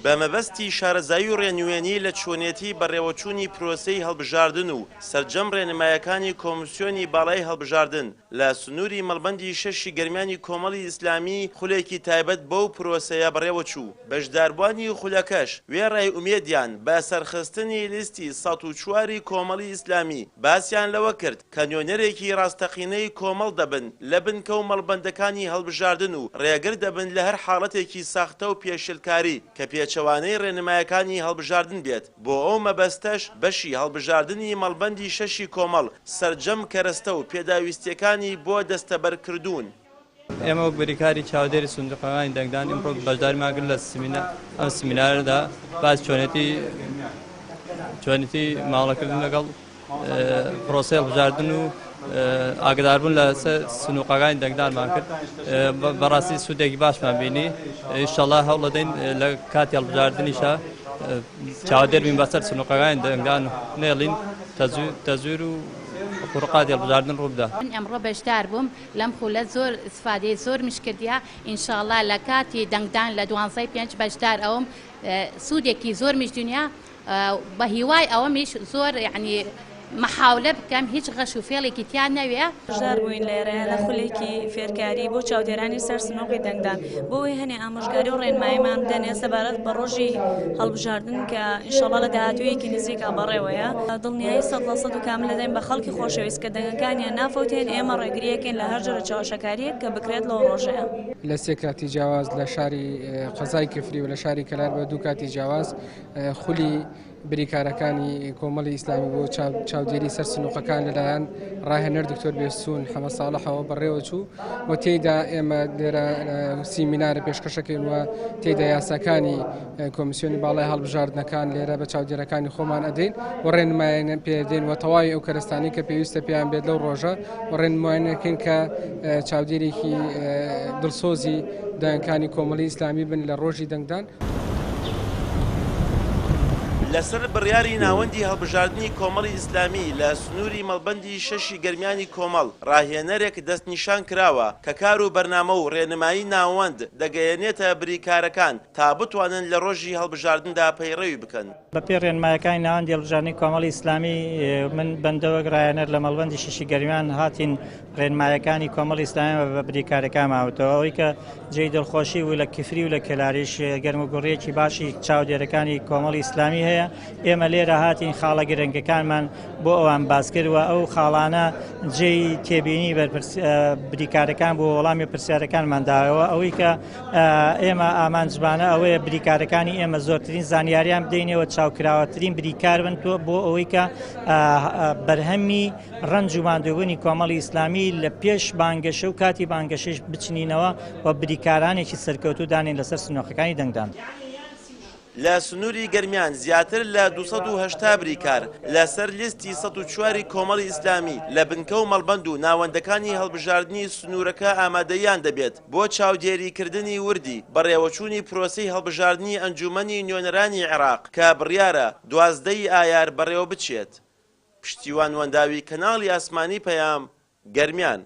بە مەبەستی شارەزایی و ڕێنوێنی لە چۆنێتی بەڕێوەچوونی پرۆسەی هەڵبژاردن و سەرجەم ڕێنمایەکانی کۆمیسیۆنی باڵای هەڵبژاردن لە سنووری مەڵبەندی شەشی گەرمیانی کۆمەڵی ئیسلامی خولێکی تایبەت بەو پرۆسەیە بەڕێوەچوو. بەشداربوانی خولەکەش وێڕای ئومێدیان بە سەرخستنی لیستی ١٠٤ کۆمەڵی ئیسلامی باسییان لەوە کرد کە نوێنەرێکی ڕاستەقینەی کۆمەڵ دەبن لە بنکە و مەڵبەندەکانی هەڵبژاردن و ڕێگر دەبن لە هەر حاڵەتێکی ساختە و پێشلکاری کە پێچەوانەی ڕێنمایەکانی هەڵبژاردن بێت. بۆ ئەو مەبەستەش بەشی هەڵبژاردننی مەڵبەندی شەشی کۆمەڵ سەرجەم کەرەستە و پێداویستیەکانی بۆ دەستەبەرکردوون. ئێمە وەک بریکاری چاودێری سندوقەکانی دەنگدان ئەمڕۆ بەشداریماگرن لە ئەم سمینارەدا باس چۆنێتی ماڵەکردن لەگەڵ پرۆسەی هەڵبژاردن و ئاگداربوون لە سنووقەکانی دەنگدانمان کرد. بەڕاستی سوودێکی باشمان بینی. ئینشەڵڵا هەوڵ دەدەین لە کاتی هەڵبژاردنیشە چاودێر بین بەسەر سنووقەکانی دەنگدان و نێڵین تەزویر و قورقاتی هەڵبژاردن ڕوو بدات. من ئەمڕۆ بەشدار بووم لەم خولە زۆر ئیسفادەی زۆر مشکردیە. ئینشەڵڵا لە کاتی دەنگدان لە 12 بەشدار ئەوم سوودێکی زۆر میش دنیا بە هیوای ئەوەمیش زۆر یعنی محاولە بکەم هیچ غەش و فێڵێکی تیان نەوێ. بەشدار بووین لێرە لە خولێکی فێرکاری بۆ چاودێرانی سەر سنووقی دەنگدان بۆی هەنێ ئامۆژگاری و ڕێنماییمان بدەنێ سەبارەت بە ڕۆژی هەڵبژاردن کە ئینشەڵڵا لە داهاتوویەکی نزیکا بەڕێوەیە. دڵنیایی 100% و کامل دەدەین بە خەڵکی خۆشەویست کە دەنگەکانیان نافەوتێن ئێمە ڕێگریەکەین لە هەر جۆرە چاوەشەکاریەک کە بکرێت لەو ڕۆژەیە. لە سێ کاتی جیاواز لە شاری قەزای کفری و لە شاری کەلار بە 2 کاتی جیاواز خولی بریکارەکانی کۆمەڵی ئیسلامی بۆ چاودێری سەر سنووقەکان لەلایەن ڕاهێنەر دکتۆر بێسوون حەمە ساڵحەوە بەڕێوەچوو و تێیدا ئێمە لێرە سیمینارە پێشکەشەکەین و تێیدا یاساکانی کۆمیسیۆنی باڵای هەڵبژاردنەکان لێرە بە چاودێرەکانی خۆمان ئەدەین و ڕێنمایانە پێدەین و تەواوی ئەو کەرستانی کە پێویستە پێیان بێت لەو ڕۆژە و ڕێنمایانەکەین کە چاودێرێکی دڵسۆزی دەنگەکانی کۆمەڵی ئیسلامی بن لە ڕۆژی دەنگدان. لەسەر بڕیاری ناوەندی هەڵبژاردننی کۆمەڵی ئیسلامی لە سنووری مەڵبەندی شەشی گەرمیانی کۆمەڵ ڕاهێنەرێک دەستنیشان کراوە کە کار و بەرنامە و ڕێنمایی ناوەند دەگەیەنێتە بریکارەکان تا بتوانن لە ڕۆژی هەڵبژاردندا پەیڕەوی بکەن. بەپێ ڕێنمایەکانی ناوەندی هەڵبژاردننی کۆمەڵی ئیسلامی من بەندەوەک ڕاهێنەر لە مەڵبەندی شەشی گەرمیان هاتین ڕێنمایەکانی کۆمەڵی ئیسلامی بە بریکارەکان ماوەتەوە ئەوەی کە جێی دڵخۆشی و لە کفری و لە کەلاریش گەرموگوڕیەکی باشی چاودێرەکانی کۆمەڵی ئیسلامی هەیە. ئێمە لێرە هاتین خاڵە گرنگەکانمان بۆ ئەوان باس کردوە ئەو خاڵانە جێی تێبینی بریکارەکان بۆ وەڵامی پرسیارەکانمان داوە ئەوەی کە ئێمە ئامانجبانە ئەوەیە بریکارەکانی ئێمە زۆرترین زانیاریان بدەینەوە چاوکراوەترین بریکار بن بۆ ئەوەی کە بەرهەمی ڕەنج و ماندووبوونی کۆمەڵی ئیسلامی لە پێش بانگەشە و کاتی بانگەشەش بچنینەوە و بریکارانێکی سەرکەوتوو دانین لەسەر سنووقەکانی دەنگدان. لە سنووری گەرمیان زیاتر لە 280 بریکار لەسەر لیستی 104 کۆمەڵی ئیسلامی لە بنکە و مەڵبەند و ناوەندەکانی هەڵبژاردننی سنوورەکە ئامادەیان دەبێت بۆ چاودێریکردنی وردی بەڕێوەچوونی پرۆسەی هەڵبژاردننی ئەنجومەنی نوێنەرانی عێراق کە بڕیارە 12 ئایار بەڕێوە بچێت. پشتیوان وەنداوی کەناڵی ئاسمانی پەیام گەرمیان.